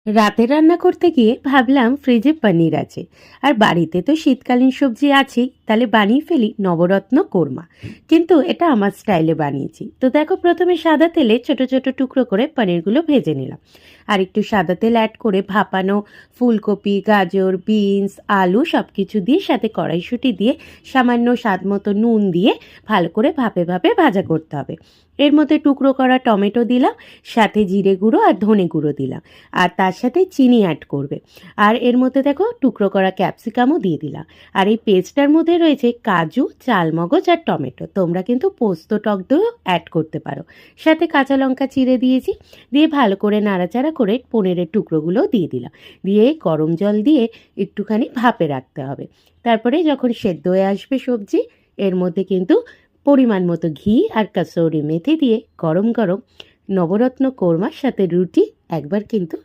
রাতে রান্না করতে গিয়ে ভাবলাম ফ্রিজে পনির আছে আর বাড়িতে তো শীতকালীন সবজি আছেই, তাহলে বানিয়ে ফেলি নবরত্ন কোরমা। কিন্তু এটা আমার স্টাইলে বানিয়েছি। তো দেখো, প্রথমে সাদা তেলে ছোট ছোট টুকরো করে পনিরগুলো ভেজে নিলাম। আর একটু সাদা তেল অ্যাড করে ভাপানো ফুলকপি, গাজর, বিনস, আলু সব কিছু দিয়ে, সাথে কড়াইশুঁটি দিয়ে, সামান্য স্বাদ মতো নুন দিয়ে ভালো করে ভাপে ভাপে ভাজা করতে হবে। এর মধ্যে টুকরো করা টমেটো দিলাম, সাথে জিরে গুঁড়ো আর ধনে গুঁড়ো দিলাম, আর তার সাথে চিনি অ্যাড করবে। আর এর মধ্যে দেখো টুকরো করা ক্যাপসিকামও দিয়ে দিলাম। আর এই পেস্টটার মধ্যে রয়েছে কাজু, চালমগজ আর টমেটো। তোমরা কিন্তু পোস্ত টক দইও অ্যাড করতে পারো। সাথে কাঁচা লঙ্কা চিড়ে দিয়েছি। দিয়ে ভালো করে নাড়াচাড়া করে পনিরের টুকরোগুলোও দিয়ে দিলাম। দিয়ে গরম জল দিয়ে একটুখানি ভাপে রাখতে হবে। তারপরে যখন সেদ্ধ হয়ে আসবে সবজি, এর মধ্যে কিন্তু পরিমাণ মতো ঘি আর কাসুরি মেথি দিয়ে গরম গরম নবরত্ন কোরমার সাথে রুটি একবার কিন্তু